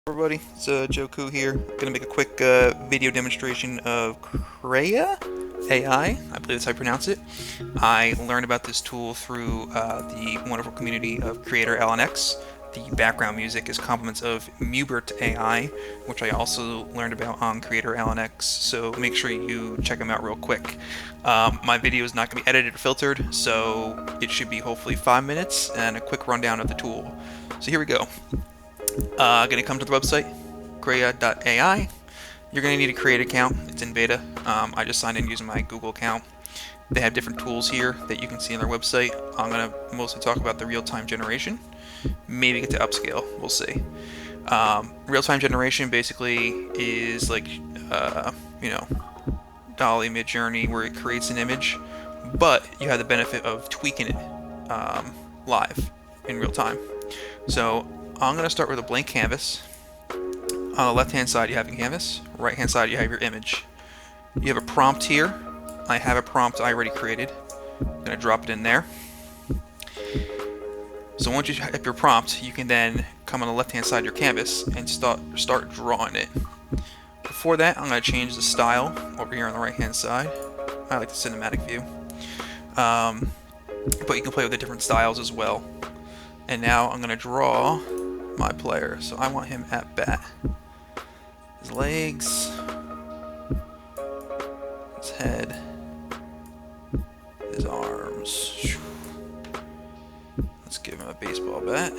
Everybody, it's Joku here. I'm gonna make a quick video demonstration of Krea.ai. I believe that's how I pronounce it. I learned about this tool through the wonderful community of Creator LNX. The background music is compliments of Muscular, which I also learned about on Creator LNX, so make sure you check them out real quick. My video is not going to be edited or filtered, so it should be hopefully 5 minutes and a quick rundown of the tool. So here we go. Gonna come to the website, Krea.ai. You're gonna need to create an account. It's in beta. I just signed in using my Google account. They have different tools here that you can see on their website. I'm gonna mostly talk about the real-time generation. Maybe get to upscale. We'll see. Real-time generation basically is like, Dolly Mid-Journey, where it creates an image, but you have the benefit of tweaking it live in real time. So I'm going to start with a blank canvas. On the left hand side you have a canvas, right hand side you have your image. You have a prompt here. I have a prompt I already created. I'm going to drop it in there. So once you have your prompt, you can then come on the left hand side of your canvas and start drawing it. Before that, I'm going to change the style over here on the right hand side. I like the cinematic view. But you can play with the different styles as well. And now I'm going to draw my player. So I want him at bat. His legs, his head, his arms. Let's give him a baseball bat.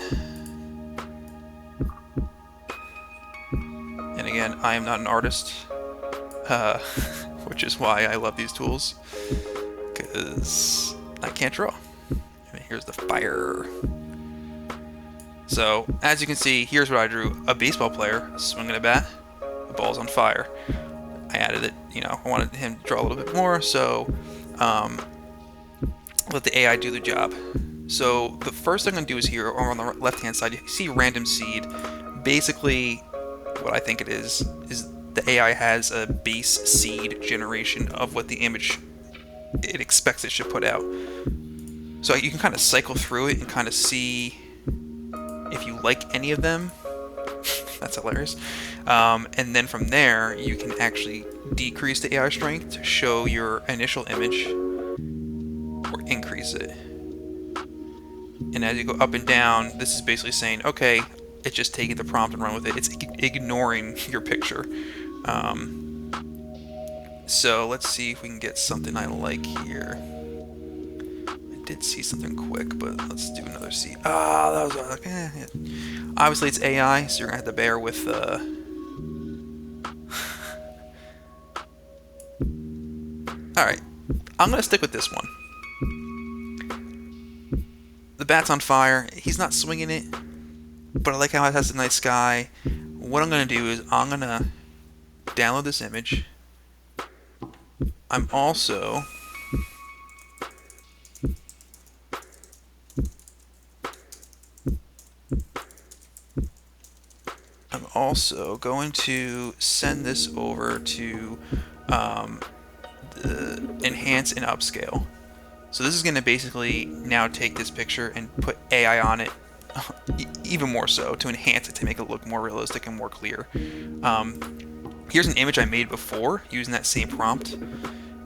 And again, I am not an artist, which is why I love these tools, because I can't draw. And here's the fire. So, as you can see, here's what I drew. A baseball player swinging a bat, the ball's on fire. I added it, I wanted him to draw a little bit more, so let the AI do the job. So, the first thing I'm going to do is here, or on the left-hand side, you see random seed. Basically, what I think it is the AI has a base seed generation of what the image it expects it should put out. So you can kind of cycle through it and kind of see if you like any of them. That's hilarious. And then from there, you can actually decrease the AI strength to show your initial image or increase it. And as you go up and down, this is basically saying, okay, it's just taking the prompt and run with it. It's ignoring your picture. So let's see if we can get something I like here. I did see something quick, but let's do another see. Ah, that was okay. Yeah. Obviously it's AI, so you're gonna have to bear with. All right, I'm gonna stick with this one. The bat's on fire. He's not swinging it, but I like how it has a nice sky. What I'm gonna do is I'm gonna download this image. I'm also going to send this over to the enhance and upscale. So this is going to basically now take this picture and put AI on it, even more so, to enhance it, to make it look more realistic and more clear. Here's an image I made before using that same prompt,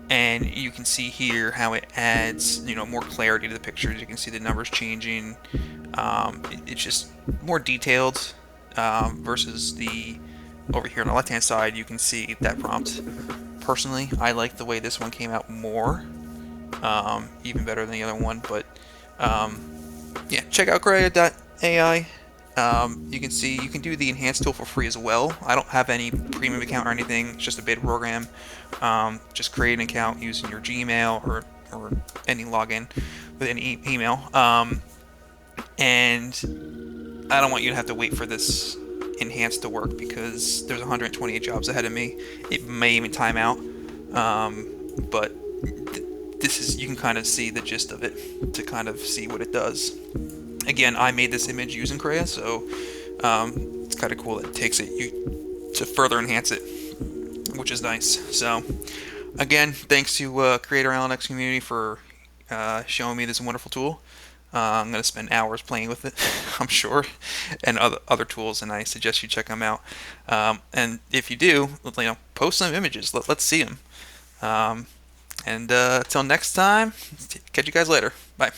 and you can see here how it adds more clarity to the pictures. You can see the numbers changing. It's just more detailed versus the over here on the left hand side. You can see that prompt. Personally, I like the way this one came out more, even better than the other one. But yeah, check out Krea.ai. You can see you can do the enhance tool for free as well. I don't have any premium account or anything. It's just a beta program. Just create an account using your Gmail or any login with any email. And I don't want you to have to wait for this enhance to work, because there's 128 jobs ahead of me. It may even time out. But this is, you can kind of see the gist of it to kind of see what it does. Again, I made this image using Krea, so it's kind of cool that it takes it to further enhance it, which is nice. So, again, thanks to Creator LNX community for showing me this wonderful tool. I'm going to spend hours playing with it, I'm sure, and other tools, and I suggest you check them out. And if you do, post some images. Let's see them. And until next time, catch you guys later. Bye.